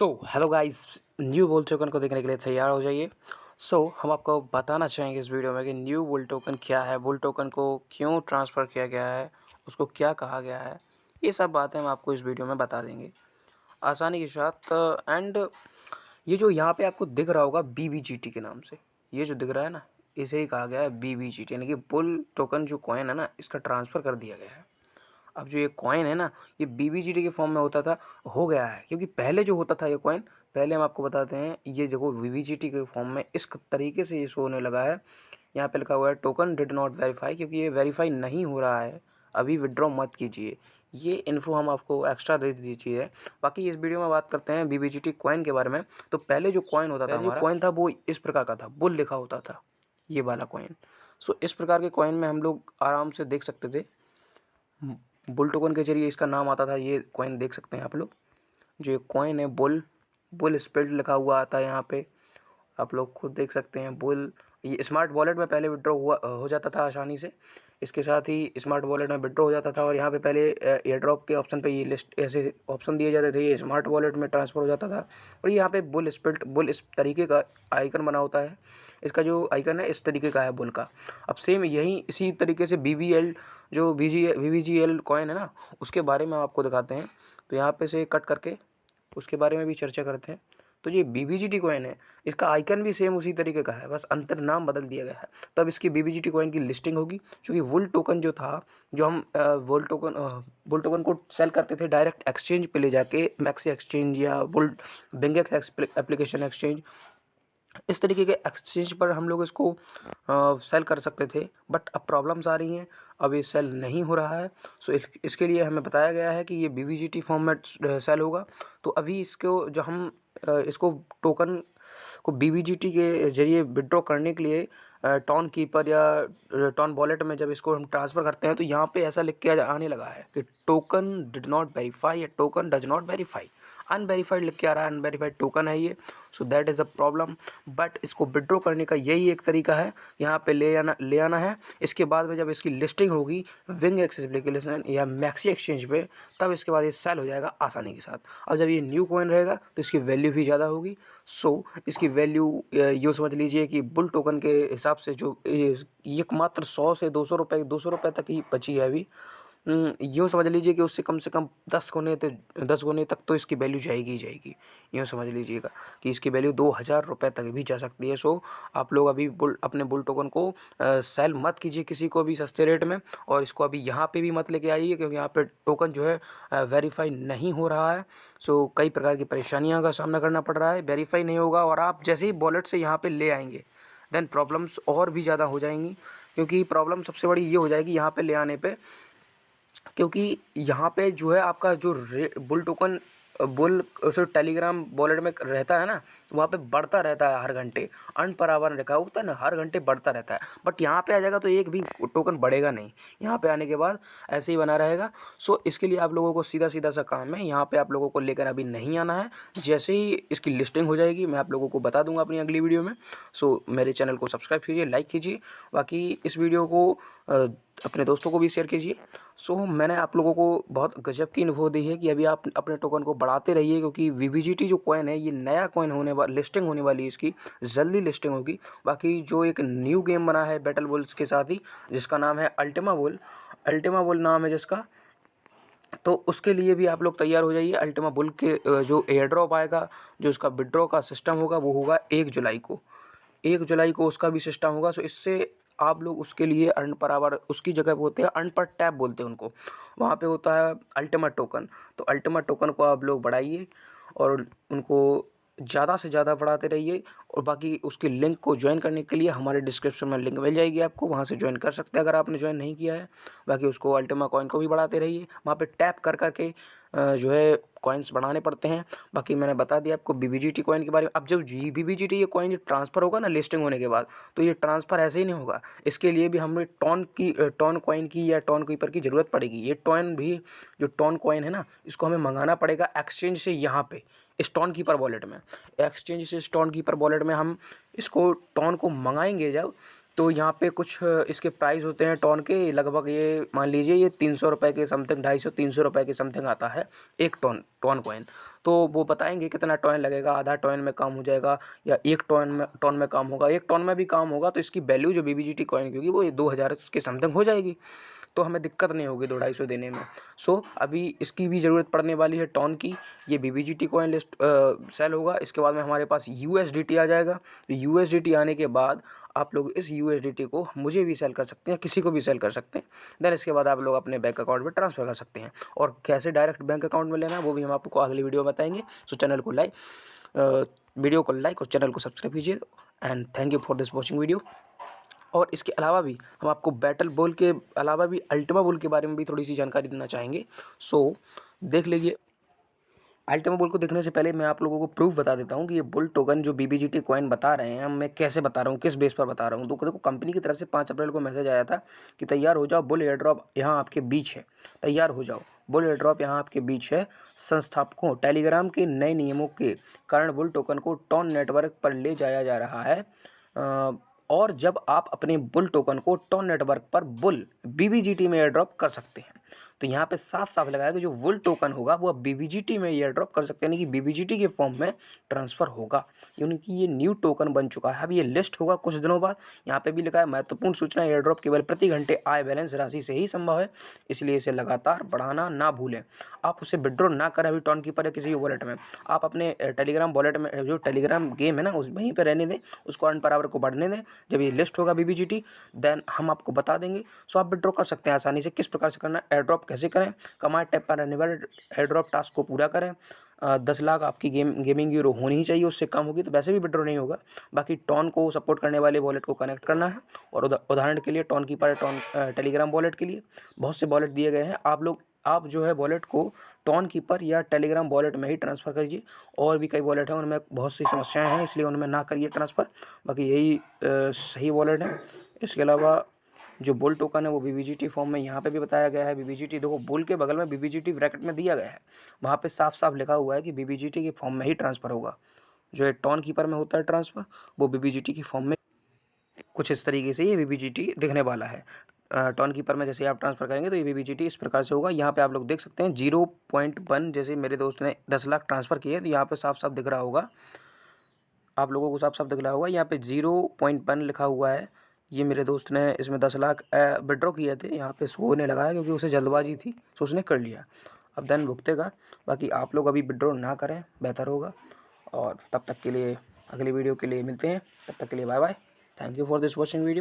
Hello guys, new bull token को देखने के लिए तैयार हो जाइए। हम आपको बताना चाहेंगे इस वीडियो में कि न्यू बुल टोकन क्या है, बुल टोकन को क्यों ट्रांसफ़र किया गया है, उसको क्या कहा गया है, ये सब बातें हम आपको इस वीडियो में बता देंगे आसानी के साथ। एंड ये जो यहाँ पे आपको दिख रहा होगा BBGT के नाम से, ये जो दिख रहा है ना, इसे ही कहा गया है BBGT, यानी कि बुल टोकन जो कॉइन है ना, इसका ट्रांसफ़र कर दिया गया है। अब जो ये कॉइन है ना, ये BBGT के फॉर्म में होता था, हो गया है, क्योंकि पहले जो होता था ये कॉइन, पहले हम आपको बताते हैं, ये देखो BBGT के फॉर्म में इस तरीके से ये शो होने लगा है। यहाँ पे लिखा हुआ है टोकन डिड नॉट वेरीफाई, क्योंकि ये वेरीफाई नहीं हो रहा है, अभी विड्रॉ मत कीजिए। ये इन्फो हम आपको एक्स्ट्रा दे दीजिए। बाकी इस वीडियो में बात करते हैं BBGT कॉइन के बारे में। तो पहले जो कॉइन होता था, जो कॉइन था वो इस प्रकार का था, बुल लिखा होता था, ये वाला कॉइन। इस प्रकार के कॉइन में हम लोग आराम से देख सकते थे, बुल टोकन के जरिए इसका नाम आता था। ये कॉइन देख सकते हैं आप लोग, जो ये कॉइन है बुल, बुल स्पेल्ड लिखा हुआ आता है यहाँ पे, आप लोग खुद देख सकते हैं बुल। ये स्मार्ट वॉलेट में पहले विड्रॉ हुआ हो जाता था आसानी से, इसके साथ ही स्मार्ट वॉलेट में विड्रॉ हो जाता था। और यहाँ पे पहले एयर ड्रॉप के ऑप्शन पे ये लिस्ट ऐसे ऑप्शन दिए जाते थे, ये स्मार्ट वॉलेट में ट्रांसफ़र हो जाता था। और यहाँ पे बुल स्पेल्ड, बुल इस तरीके का आइकन बना होता है, इसका जो आइकन है इस तरीके का है बुल का। अब सेम यही इसी तरीके से BBL जो BBGL कॉइन है ना, उसके बारे में आपको दिखाते हैं। तो यहाँ पे से कट करके उसके बारे में भी चर्चा करते हैं। तो ये BBGT कॉइन है, इसका आइकन भी सेम उसी तरीके का है, बस अंतर नाम बदल दिया गया है। तब इसकी BBGT कॉइन की लिस्टिंग होगी, क्योंकि वुल टोकन जो था, जो हम बुल टोकन को सेल करते थे डायरेक्ट एक्सचेंज पे ले जाके, मैक्सी एक्सचेंज या बुल बिंगेक्स एप्लीकेशन एक्सचेंज, इस तरीके के एक्सचेंज पर हम लोग इसको सेल कर सकते थे। बट अब प्रॉब्लम्स आ रही हैं, अब ये सेल नहीं हो रहा है। इसके लिए हमें बताया गया है कि ये BBGT फॉर्मेट सेल होगा। तो अभी इसको जो हम इसको टोकन को BBGT के जरिए विड्रॉ करने के लिए टॉन कीपर या टॉन वॉलेट में जब इसको हम ट्रांसफ़र करते हैं, तो यहाँ पे ऐसा लिख के आने लगा है कि टोकन डिड नॉट वेरीफाई या token does not verify, unverified लिख के आ रहा है, अनवेरीफाइड टोकन है ये। That is a problem. But इसको विड्रॉ करने का यही एक तरीका है, यहाँ पे ले आना है। इसके बाद में जब इसकी लिस्टिंग होगी विंग एक्स एप्लीकेशन या मैक्सी एक्सचेंज पे, तब इसके बाद ये सेल हो जाएगा आसानी के साथ। अब जब ये न्यू कॉइन रहेगा तो इसकी वैल्यू भी ज़्यादा होगी। इसकी वैल्यू यूँ समझ लीजिए कि बुल टोकन के हिसाब से जो ये मात्र 100 से 200 रुपये तक ही बची है अभी। यूँ समझ लीजिए कि उससे कम से कम 10 गुने तक तो इसकी वैल्यू जाएगी ही जाएगी। यूँ समझ लीजिएगा कि इसकी वैल्यू 2000 रुपये तक भी जा सकती है। आप लोग अभी अपने बुल टोकन को सेल मत कीजिए किसी को भी सस्ते रेट में, और इसको अभी यहाँ पे भी मत लेके आइए, क्योंकि यहाँ पे टोकन जो है वेरीफाई नहीं हो रहा है। कई प्रकार की परेशानियों का सामना करना पड़ रहा है, वेरीफाई नहीं होगा। और आप जैसे ही वॉलेट से यहाँ पे ले आएंगे, देन प्रॉब्लम्स और भी ज़्यादा हो जाएंगी, क्योंकि प्रॉब्लम सबसे बड़ी ये हो जाएगी यहाँ पे ले आने पे, क्योंकि यहाँ पे जो है आपका जो बुल टोकन बुल उसे टेलीग्राम वॉलेट में रहता है ना, वहाँ पे बढ़ता रहता है हर घंटे, अर्न पर आवर लिखा होता है ना, हर घंटे बढ़ता रहता है। बट यहाँ पे आ जाएगा तो एक भी टोकन बढ़ेगा नहीं, यहाँ पे आने के बाद ऐसे ही बना रहेगा। इसके लिए आप लोगों को सीधा सीधा सा काम है, यहाँ पे आप लोगों को लेकर अभी नहीं आना है। जैसे ही इसकी लिस्टिंग हो जाएगी मैं आप लोगों को बता दूंगा अपनी अगली वीडियो में। मेरे चैनल को सब्सक्राइब कीजिए, लाइक कीजिए, बाकी इस वीडियो को अपने दोस्तों को भी शेयर कीजिए। मैंने आप लोगों को बहुत गजब की अनुभव दी है कि अभी आप अपने टोकन को बढ़ाते रहिए, क्योंकि BBGT जो कॉइन है ये नया कॉइन होने वाला, लिस्टिंग होने वाली है, इसकी जल्दी लिस्टिंग होगी। बाकी जो एक न्यू गेम बना है बैटल बुल्स के साथ ही, जिसका नाम है अल्टीमा बुल नाम है जिसका, तो उसके लिए भी आप लोग तैयार हो जाइए। अल्टीमा बुल के जो एयर ड्रॉप आएगा, जो उसका विड्रॉ का सिस्टम होगा, वो होगा 1 जुलाई को, 1 जुलाई को उसका भी सिस्टम होगा। इससे आप लोग उसके लिए अर्न पर आवर, उसकी जगह पे होते हैं अर्न पर टैप बोलते हैं उनको, वहाँ पे होता है अल्टीमेट टोकन। तो अल्टीमेट टोकन को आप लोग बढ़ाइए और उनको ज़्यादा से ज़्यादा बढ़ाते रहिए। और बाकी उसकी लिंक को ज्वाइन करने के लिए हमारे डिस्क्रिप्शन में लिंक मिल जाएगी आपको, वहाँ से ज्वाइन कर सकते हैं अगर आपने ज्वाइन नहीं किया है। बाकी उसको अल्टीमा कॉइन को भी बढ़ाते रहिए, वहाँ पे टैप कर करके जो है कॉइन्स बढ़ाने पड़ते हैं। बाकी मैंने बता दिया आपको BBGT कॉइन के बारे में। अब जब BBGT ये कॉइन ट्रांसफ़र होगा ना लिस्टिंग होने के बाद, तो ये ट्रांसफ़र ऐसे ही नहीं होगा, इसके लिए भी हमें टॉन कॉइन की या टॉन कीपर की ज़रूरत पड़ेगी। ये टॉन भी, जो टॉन कॉइन है ना, इसको हमें मंगाना पड़ेगा एक्सचेंज से, यहाँ पे स्टोन कीपर वॉलेट में, एक्सचेंज से स्टोन कीपर वॉलेट में हम इसको टॉन को मंगाएंगे जब, तो यहाँ पे कुछ इसके प्राइस होते हैं टॉन के, लगभग ये मान लीजिए ये 300 रुपये के समथिंग, 250-300 रुपये के समथिंग आता है एक टॉन कॉइन। तो वो बताएंगे कितना टॉन लगेगा, आधा टॉन में काम हो जाएगा या एक टॉन में काम होगा। एक टॉन में भी काम होगा तो इसकी वैल्यू जो BBGT कॉइन की होगी वो 2000 के समथिंग हो जाएगी, तो हमें दिक्कत नहीं होगी 200-250 देने में। सो अभी इसकी भी ज़रूरत पड़ने वाली है टॉन की। ये BBGT कॉइन लिस्ट सेल होगा, इसके बाद में हमारे पास USDT आ जाएगा। तो USDT आने के बाद आप लोग इस USDT को मुझे भी सेल कर सकते हैं, किसी को भी सेल कर सकते हैं। देन इसके बाद आप लोग अपने बैंक अकाउंट में ट्रांसफ़र कर सकते हैं, और कैसे डायरेक्ट बैंक अकाउंट में लेना है वो भी हम आपको अगली वीडियो में बताएंगे। सो चैनल को वीडियो को लाइक और चैनल को सब्सक्राइब कीजिए। And thank you for this watching video. और इसके अलावा भी हम आपको बैटल बॉल के अलावा भी अल्टीमा बॉल के बारे में भी थोड़ी सी जानकारी देना चाहेंगे। सो देख लीजिए। अल्टीमा बॉल को देखने से पहले मैं आप लोगों को प्रूफ बता देता हूँ कि ये बुल टोकन जो BBGT कॉइन बता रहे हैं, मैं कैसे बता रहा हूँ, किस बेस पर बता रहा हूँ। तो देखो, कंपनी की तरफ से 5 अप्रैल को मैसेज आया था कि तैयार हो जाओ, बुल एयर ड्रॉप यहाँ आपके बीच है, तैयार हो जाओ, बुल एयर ड्रॉप यहाँ आपके बीच है। संस्थापकों टेलीग्राम के नए नियमों के कारण बुल टोकन को टॉन नेटवर्क पर ले जाया जा रहा है। और जब आप अपने बुल टोकन को टॉन नेटवर्क पर बुल BBGT में एयर ड्रॉप कर सकते हैं। तो यहाँ पे साफ साफ लगाया कि जो बुल टोकन होगा वो अब BBGT में एयर ड्रॉप कर सकते हैं, यानी कि BBGT के फॉर्म में ट्रांसफ़र होगा, यानी कि ये न्यू टोकन बन चुका है। अब ये लिस्ट होगा कुछ दिनों बाद। यहाँ पे भी लिखा है महत्वपूर्ण सूचना, एयर ड्रॉप केवल प्रति घंटे आय बैलेंस राशि से ही संभव है, इसलिए इसे लगातार बढ़ाना ना भूलें। आप उसे विड्रॉ ना करें अभी टॉन कीपर या किसी भी वॉलेट में। आप अपने टेलीग्राम वॉलेट में, जो टेलीग्राम गेम है ना, उस वहीं पर रहने दें, उसको अर्न पर आवर को बढ़ने दें। जब ये लिस्ट होगा BBGT, देन हम आपको बता देंगे। सो आप विड्रॉ कर सकते हैं आसानी से। किस प्रकार से करना है, एयर ड्रॉप कैसे करें, कमांड टैब पर रहने वाले एयर ड्रॉप टास्क को पूरा करें। 10 लाख आपकी गेमिंग यूरो होनी ही चाहिए, उससे कम होगी तो वैसे भी विड्रॉ नहीं होगा। बाकी टॉन को सपोर्ट करने वाले वॉलेट को कनेक्ट करना है। और उदाहरण के लिए Tonkeeper, TON Telegram wallet के लिए बहुत से वॉलेट दिए गए हैं। आप जो है वॉलेट को टॉन कीपर या टेलीग्राम वॉलेट में ही ट्रांसफ़र करिए। और भी कई वॉलेट हैं, उनमें बहुत सी समस्याएं हैं, इसलिए उनमें ना करिए ट्रांसफ़र। बाकी यही सही वॉलेट है। इसके अलावा जो बुल टोकन है वो BBGT फॉर्म में यहाँ पे भी बताया गया है। BBGT देखो, बुल के बगल में BBGT ब्रैकेट में दिया गया है, वहाँ पे साफ साफ लिखा हुआ है कि BBGT के फॉर्म में ही ट्रांसफ़र होगा। जो है टॉन कीपर में होता है ट्रांसफ़र, वो BBGT की फॉर्म में कुछ इस तरीके से ये BBGT दिखने वाला है। टॉन कीपर में जैसे आप ट्रांसफ़र करेंगे तो ये BBGT इस प्रकार से होगा। यहाँ पे आप लोग देख सकते हैं 0.1, जैसे मेरे दोस्त ने 10 लाख ट्रांसफ़र किए तो यहाँ पे साफ साफ दिख रहा होगा, आप लोगों को साफ साफ दिख रहा होगा। यहाँ पे 0.1 लिखा हुआ है। ये मेरे दोस्त ने इसमें 10 लाख विड्रॉ किए थे, यहाँ पे शो होने लगा है क्योंकि उसे जल्दबाजी थी, तो उसने कर लिया। अब देन भुगतेगा। बाकी आप लोग अभी विड्रॉ ना करें, बेहतर होगा। और तब तक के लिए अगली वीडियो के लिए मिलते हैं, तब तक के लिए bye bye. Thank you for this watching video.